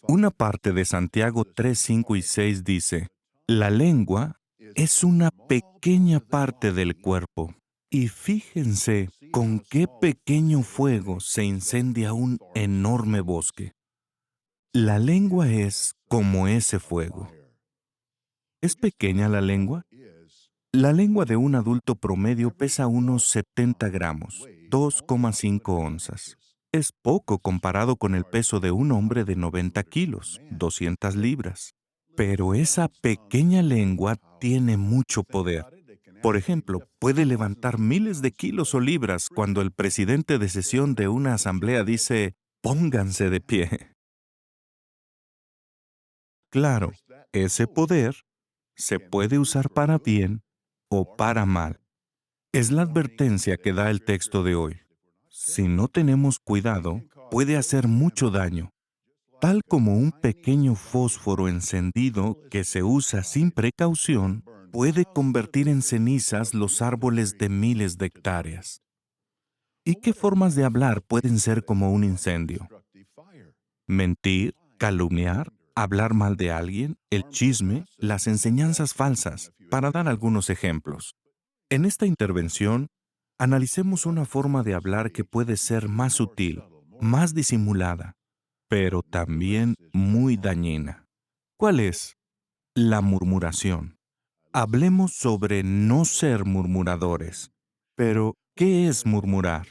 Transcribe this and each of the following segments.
Una parte de Santiago 3, 5 y 6 dice, la lengua es una pequeña parte del cuerpo. Y fíjense con qué pequeño fuego se incendia un enorme bosque. La lengua es como ese fuego. ¿Es pequeña la lengua? La lengua de un adulto promedio pesa unos 70 gramos, 2,5 onzas. Es poco comparado con el peso de un hombre de 90 kilos, 200 libras. Pero esa pequeña lengua tiene mucho poder. Por ejemplo, puede levantar miles de kilos o libras cuando el presidente de sesión de una asamblea dice, pónganse de pie. Claro, ese poder se puede usar para bien o para mal. Es la advertencia que da el texto de hoy. Si no tenemos cuidado, puede hacer mucho daño, tal como un pequeño fósforo encendido que se usa sin precaución puede convertir en cenizas los árboles de miles de hectáreas. ¿Y qué formas de hablar pueden ser como un incendio? Mentir, calumniar, hablar mal de alguien, el chisme, las enseñanzas falsas, para dar algunos ejemplos. En esta intervención, analicemos una forma de hablar que puede ser más sutil, más disimulada, pero también muy dañina. ¿Cuál es? La murmuración. Hablemos sobre no ser murmuradores. Pero, ¿qué es murmurar?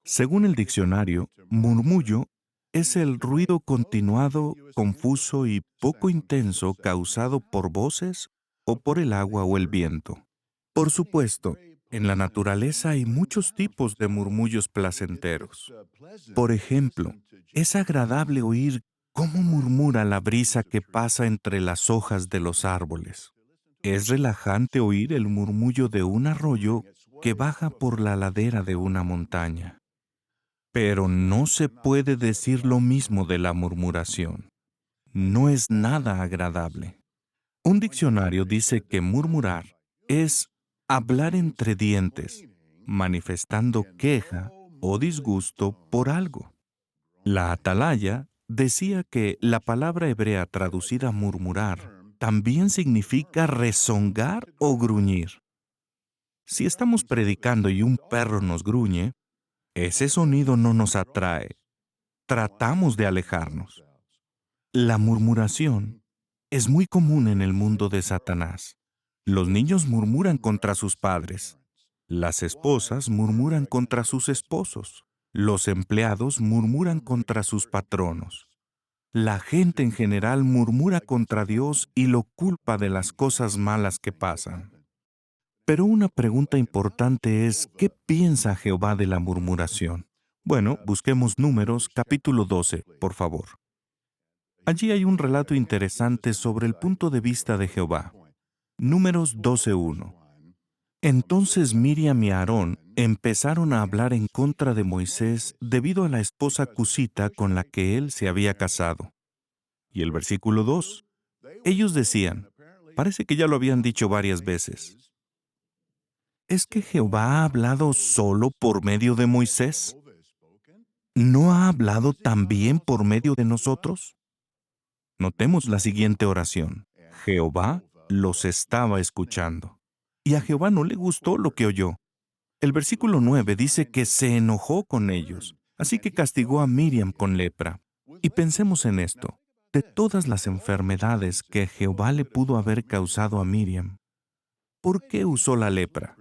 Según el diccionario, murmullo es el ruido continuado, confuso y poco intenso causado por voces o por el agua o el viento. Por supuesto, en la naturaleza hay muchos tipos de murmullos placenteros. Por ejemplo, es agradable oír cómo murmura la brisa que pasa entre las hojas de los árboles. Es relajante oír el murmullo de un arroyo que baja por la ladera de una montaña. Pero no se puede decir lo mismo de la murmuración. No es nada agradable. Un diccionario dice que murmurar es hablar entre dientes, manifestando queja o disgusto por algo. La Atalaya decía que la palabra hebrea traducida murmurar también significa rezongar o gruñir. Si estamos predicando y un perro nos gruñe, ese sonido no nos atrae. Tratamos de alejarnos. La murmuración es muy común en el mundo de Satanás. Los niños murmuran contra sus padres. Las esposas murmuran contra sus esposos. Los empleados murmuran contra sus patronos. La gente en general murmura contra Dios y lo culpa de las cosas malas que pasan. Pero una pregunta importante es, ¿qué piensa Jehová de la murmuración? Bueno, busquemos Números capítulo 12, por favor. Allí hay un relato interesante sobre el punto de vista de Jehová. Números 12:1. Entonces Miriam y Aarón empezaron a hablar en contra de Moisés debido a la esposa cusita con la que él se había casado. Y el versículo 2. Ellos decían, parece que ya lo habían dicho varias veces, ¿es que Jehová ha hablado solo por medio de Moisés? ¿No ha hablado también por medio de nosotros? Notemos la siguiente oración. Jehová los estaba escuchando. Y a Jehová no le gustó lo que oyó. El versículo 9 dice que se enojó con ellos, así que castigó a Miriam con lepra. Y pensemos en esto. De todas las enfermedades que Jehová le pudo haber causado a Miriam, ¿por qué usó la lepra?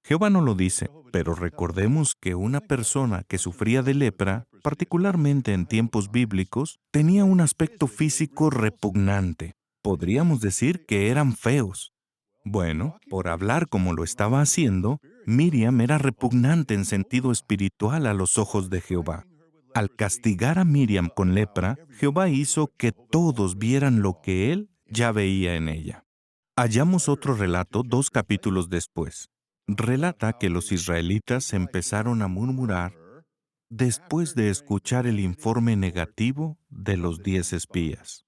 Jehová no lo dice, pero recordemos que una persona que sufría de lepra, particularmente en tiempos bíblicos, tenía un aspecto físico repugnante. Podríamos decir que eran feos. Bueno, por hablar como lo estaba haciendo, Miriam era repugnante en sentido espiritual a los ojos de Jehová. Al castigar a Miriam con lepra, Jehová hizo que todos vieran lo que él ya veía en ella. Hallamos otro relato 2 capítulos después. Relata que los israelitas empezaron a murmurar después de escuchar el informe negativo de los 10 espías.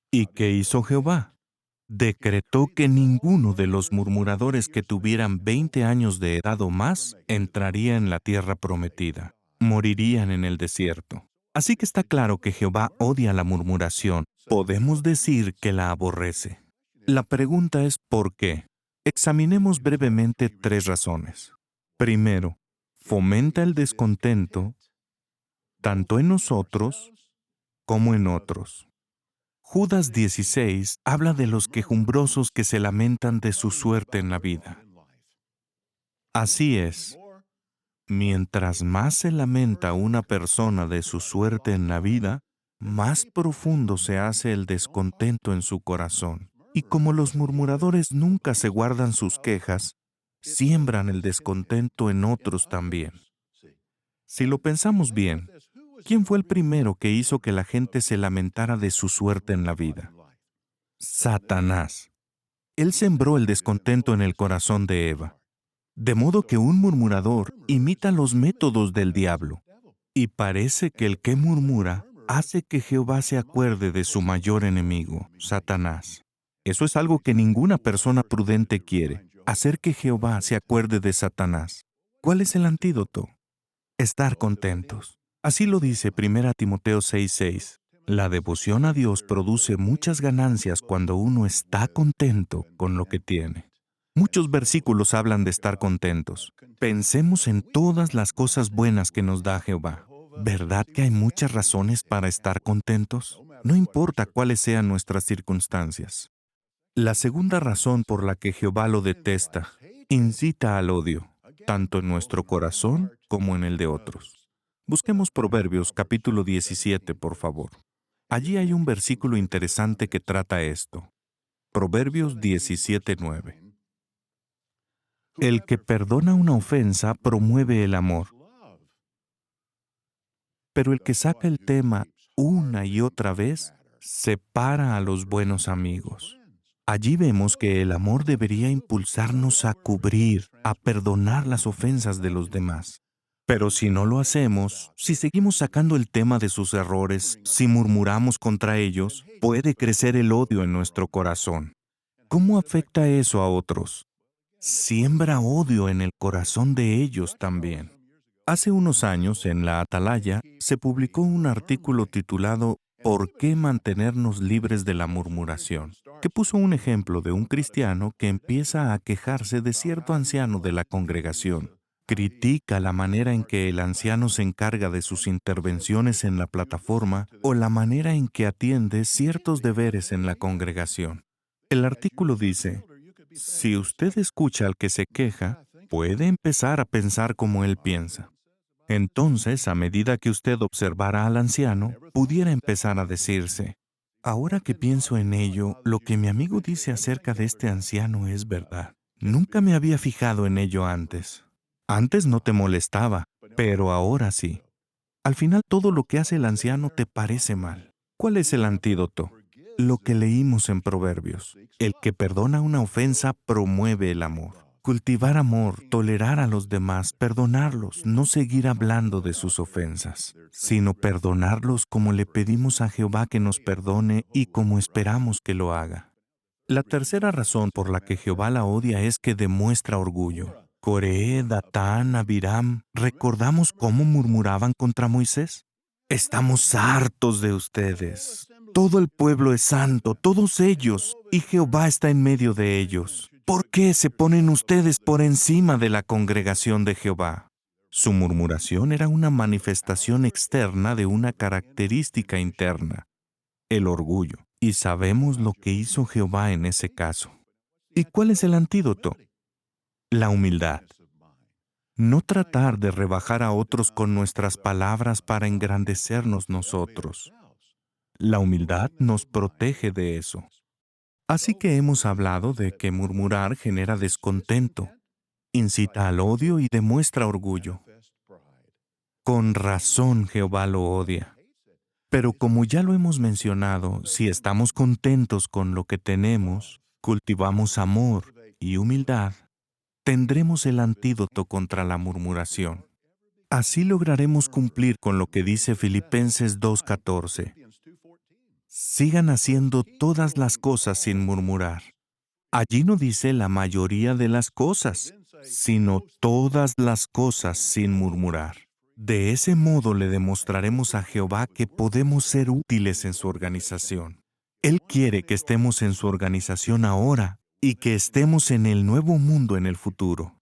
¿Y qué hizo Jehová? Decretó que ninguno de los murmuradores que tuvieran 20 años de edad o más entraría en la tierra prometida. Morirían en el desierto. Así que está claro que Jehová odia la murmuración. Podemos decir que la aborrece. La pregunta es ¿por qué? Examinemos brevemente 3 razones. Primero, fomenta el descontento tanto en nosotros como en otros. Judas 16 habla de los quejumbrosos que se lamentan de su suerte en la vida. Así es, mientras más se lamenta una persona de su suerte en la vida, más profundo se hace el descontento en su corazón. Y como los murmuradores nunca se guardan sus quejas, siembran el descontento en otros también. Si lo pensamos bien, ¿quién fue el primero que hizo que la gente se lamentara de su suerte en la vida? Satanás. Él sembró el descontento en el corazón de Eva. De modo que un murmurador imita los métodos del diablo. Y parece que el que murmura hace que Jehová se acuerde de su mayor enemigo, Satanás. Eso es algo que ninguna persona prudente quiere, hacer que Jehová se acuerde de Satanás. ¿Cuál es el antídoto? Estar contentos. Así lo dice 1 Timoteo 6:6. La devoción a Dios produce muchas ganancias cuando uno está contento con lo que tiene. Muchos versículos hablan de estar contentos. Pensemos en todas las cosas buenas que nos da Jehová. ¿Verdad que hay muchas razones para estar contentos? No importa cuáles sean nuestras circunstancias. La segunda razón por la que Jehová lo detesta, incita al odio, tanto en nuestro corazón como en el de otros. Busquemos Proverbios capítulo 17, por favor. Allí hay un versículo interesante que trata esto. Proverbios 17:9. El que perdona una ofensa promueve el amor, pero el que saca el tema una y otra vez separa a los buenos amigos. Allí vemos que el amor debería impulsarnos a cubrir, a perdonar las ofensas de los demás. Pero si no lo hacemos, si seguimos sacando el tema de sus errores, si murmuramos contra ellos, puede crecer el odio en nuestro corazón. ¿Cómo afecta eso a otros? Siembra odio en el corazón de ellos también. Hace unos años, en la Atalaya, se publicó un artículo titulado ¿Por qué mantenernos libres de la murmuración?, que puso un ejemplo de un cristiano que empieza a quejarse de cierto anciano de la congregación. Critica la manera en que el anciano se encarga de sus intervenciones en la plataforma o la manera en que atiende ciertos deberes en la congregación. El artículo dice, si usted escucha al que se queja, puede empezar a pensar como él piensa. Entonces, a medida que usted observara al anciano, pudiera empezar a decirse, ahora que pienso en ello, lo que mi amigo dice acerca de este anciano es verdad. Nunca me había fijado en ello antes. Antes no te molestaba, pero ahora sí. Al final todo lo que hace el anciano te parece mal. ¿Cuál es el antídoto? Lo que leímos en Proverbios. El que perdona una ofensa promueve el amor. Cultivar amor, tolerar a los demás, perdonarlos, no seguir hablando de sus ofensas, sino perdonarlos como le pedimos a Jehová que nos perdone y como esperamos que lo haga. La tercera razón por la que Jehová la odia es que demuestra orgullo. Coré, Datán, Abiram, ¿recordamos cómo murmuraban contra Moisés? Estamos hartos de ustedes. Todo el pueblo es santo, todos ellos, y Jehová está en medio de ellos. ¿Por qué se ponen ustedes por encima de la congregación de Jehová? Su murmuración era una manifestación externa de una característica interna, el orgullo. Y sabemos lo que hizo Jehová en ese caso. ¿Y cuál es el antídoto? La humildad. No tratar de rebajar a otros con nuestras palabras para engrandecernos nosotros. La humildad nos protege de eso. Así que hemos hablado de que murmurar genera descontento, incita al odio y demuestra orgullo. Con razón Jehová lo odia. Pero como ya lo hemos mencionado, si estamos contentos con lo que tenemos, cultivamos amor y humildad, tendremos el antídoto contra la murmuración. Así lograremos cumplir con lo que dice Filipenses 2:14. Sigan haciendo todas las cosas sin murmurar. Allí no dice la mayoría de las cosas, sino todas las cosas sin murmurar. De ese modo le demostraremos a Jehová que podemos ser útiles en su organización. Él quiere que estemos en su organización ahora y que estemos en el nuevo mundo en el futuro.